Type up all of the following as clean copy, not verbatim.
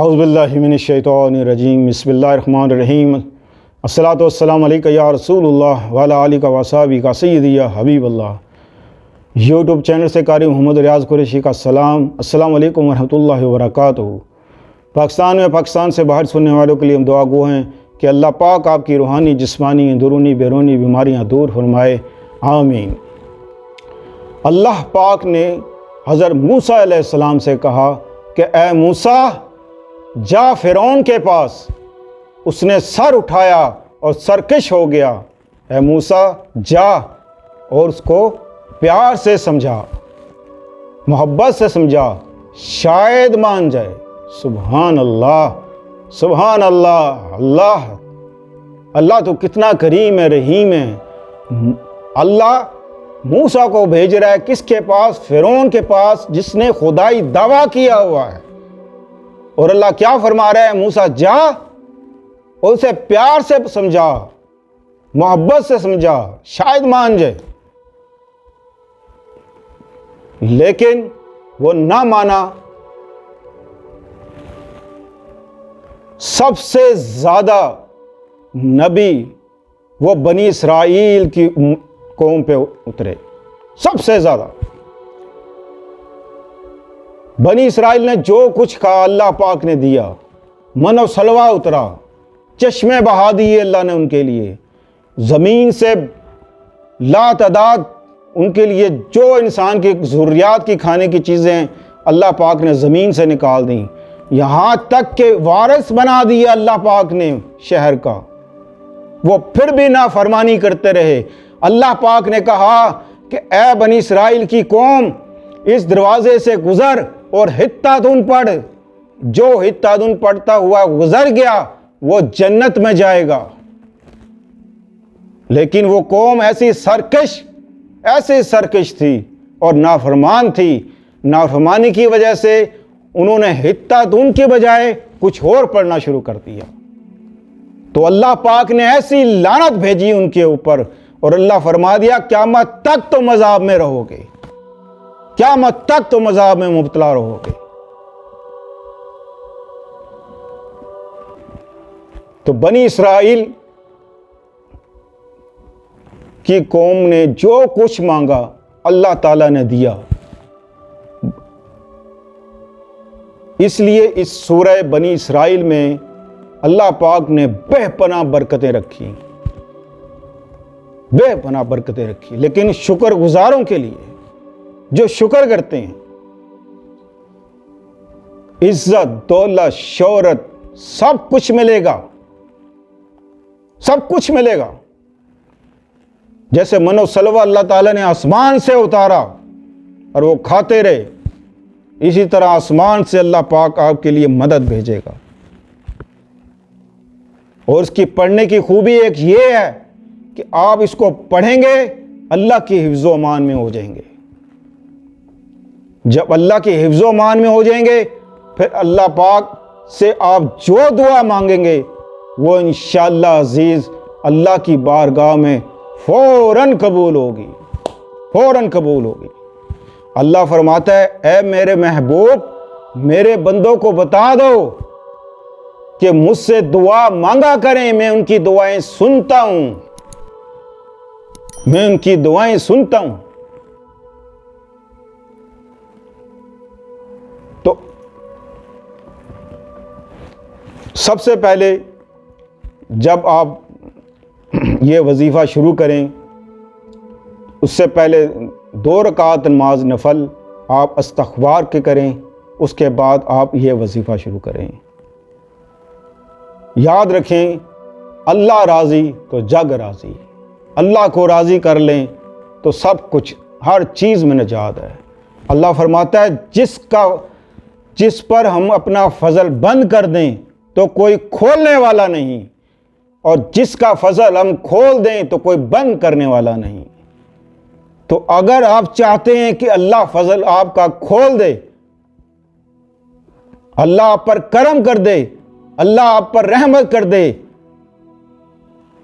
औज़ुबिल्लाहि मिनश्शैतानिर्रजीम बिस्मिल्लाहिर्रहमानिर्रहीम अस्सलातु वस्सलामु अलैका या रसूलुल्लाह व अला आलिका व असहाबिका सय्यदी या हबीबल्लाह। यूट्यूब चैनल से कारी मोहम्मद रियाज़ कुरैशी का सलाम, अस्सलामु अलैकुम वरहमतुल्लाहि वबरकातुहू। पाकिस्तान से बाहर सुनने वालों के लिए हम दुआ गो हैं कि अल्लाह पाक आपकी रूहानी, जिस्मानी, अंदरूनी, बैरूनी बीमारियाँ दूर फरमाए, आमीन। अल्लाह पाक ने हज़रत मूसा अलैहिस्सलाम से कहा कि ए मूसा, जा फ़िरौन के पास। उसने सर उठाया और सरकश हो गया। ए मूसा, जा और उसको प्यार से समझा, मोहब्बत से समझा, शायद मान जाए। सुभान अल्लाह, सुभान अल्लाह। अल्लाह अल्लाह तो कितना करीम है, रहीम है। अल्लाह मूसा को भेज रहा है किसके पास? फ़िरौन के पास, जिसने खुदाई दावा किया हुआ है। और अल्लाह क्या फरमा रहा है? मूसा जा और उसे प्यार से समझा, मोहब्बत से समझा, शायद मान जाए। लेकिन वो ना माना। सबसे ज्यादा नबी वो बनी इसराइल की कौम पे उतरे। सबसे ज्यादा बनी इसराइल ने जो कुछ कहा अल्लाह पाक ने दिया। मन और सलवा उतरा, चश्मे बहा दिए अल्लाह ने उनके लिए। ज़मीन से लातादाद उनके लिए जो इंसान की ज़रूरियात की खाने की चीज़ें अल्लाह पाक ने ज़मीन से निकाल दी। यहाँ तक के वारिस बना दिया अल्लाह पाक ने शहर का। वो फिर भी नाफरमानी करते रहे। अल्लाह पाक ने कहा कि ए बनी इसराइल की कौम, इस दरवाजे से गुज़र और हित्तादुन पढ़। जो हित्तादुन पढ़ता हुआ गुजर गया वो जन्नत में जाएगा। लेकिन वो कौम ऐसी सरकश थी और नाफरमान थी। नाफरमानी की वजह से उन्होंने हित्तादुन के बजाय कुछ और पढ़ना शुरू कर दिया। तो अल्लाह पाक ने ऐसी लानत भेजी उनके ऊपर और अल्लाह फरमा दिया, क़यामत तक तुम अज़ाब में रहोगे, क़यामत तक तुम अज़ाब में मुब्तला रहोगे। तो बनी इसराइल की कौम ने जो कुछ मांगा अल्लाह ताला ने दिया। इसलिए इस सूरह बनी इसराइल में अल्लाह पाक ने बेपनाह बरकतें रखी, बेपनाह बरकतें रखी। लेकिन शुक्रगुजारों के लिए, जो शुक्र करते हैं, इज्जत, दौलत, शोहरत सब कुछ मिलेगा, सब कुछ मिलेगा। जैसे मनो सलवा अल्लाह ताला ने आसमान से उतारा और वो खाते रहे, इसी तरह आसमान से अल्लाह पाक आपके लिए मदद भेजेगा। और इसकी पढ़ने की खूबी एक ये है कि आप इसको पढ़ेंगे, अल्लाह की हिफ्ज़ो अमान में हो जाएंगे। जब अल्लाह की हिफ्ज़ो अमान में हो जाएंगे, फिर अल्लाह पाक से आप जो दुआ मांगेंगे वो इंशाअल्लाह अजीज़ अल्लाह की बारगाह में फौरन कबूल होगी, फौरन कबूल होगी। अल्लाह फरमाता है, ए मेरे महबूब, मेरे बंदों को बता दो कि मुझसे दुआ मांगा करें, मैं उनकी दुआएं सुनता हूं, मैं उनकी दुआएं सुनता हूं। तो सबसे पहले जब आप ये वजीफ़ा शुरू करें, उससे पहले 2 रकात नमाज नफल आप इस्तग़फ़ार के करें। उसके बाद आप ये वजीफ़ा शुरू करें। याद रखें, अल्लाह राज़ी तो जग राज़ी। अल्लाह को राज़ी कर लें तो सब कुछ, हर चीज़ में निजात है। अल्लाह फरमाता है, जिस पर हम अपना फजल बंद कर दें तो कोई खोलने वाला नहीं, और जिसका फजल हम खोल दें तो कोई बंद करने वाला नहीं। तो अगर आप चाहते हैं कि अल्लाह फजल आपका खोल दे, अल्लाह आप पर करम कर दे, अल्लाह आप पर रहमत कर दे,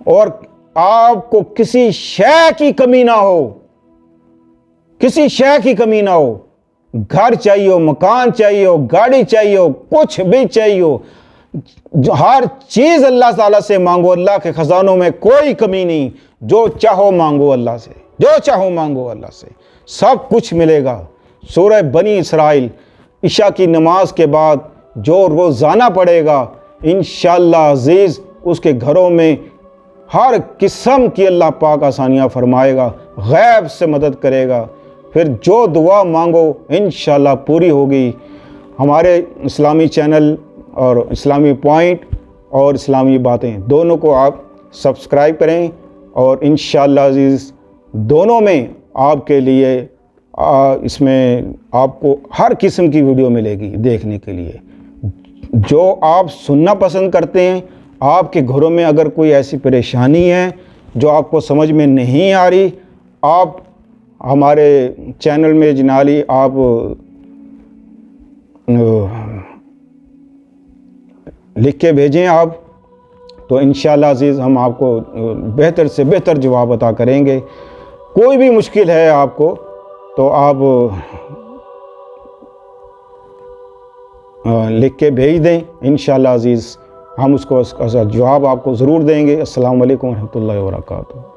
और आपको किसी शय की कमी ना हो, किसी शय की कमी ना हो, घर चाहिए हो, मकान चाहिए हो, गाड़ी चाहिए हो, कुछ भी चाहिए हो, हर चीज़ अल्लाह ताला से मांगो। अल्लाह के ख़जानों में कोई कमी नहीं। जो चाहो मांगो अल्लाह से, जो चाहो मांगो अल्लाह से, सब कुछ मिलेगा। सूरह बनी इसराइल इशा की नमाज के बाद जो रोज़ाना पड़ेगा, इंशाअल्लाह अज़ीज़ उसके घरों में हर किस्म की अल्लाह पाक आसानियाँ फरमाएगा, गैब से मदद करेगा। फिर जो दुआ मांगो इंशाअल्लाह पूरी होगी। हमारे इस्लामी चैनल और इस्लामी पॉइंट और इस्लामी बातें दोनों को आप सब्सक्राइब करें और इंशाअल्लाह अज़ीज़ दोनों में आपके लिए इसमें आपको हर किस्म की वीडियो मिलेगी देखने के लिए। जो आप सुनना पसंद करते हैं, आपके घरों में अगर कोई ऐसी परेशानी है जो आपको समझ में नहीं आ रही, आप हमारे चैनल में जनाली आप लिख के भेजें आप, तो इंशाअल्लाह अज़ीज़ हम आपको बेहतर से बेहतर जवाब अता करेंगे। कोई भी मुश्किल है आपको तो आप लिख के भेज दें, इंशाअल्लाह अज़ीज़ हम उसको जवाब आपको ज़रूर देंगे। अस्सलामु अलैकुम रहमतुल्लाहि व बरकातुहू।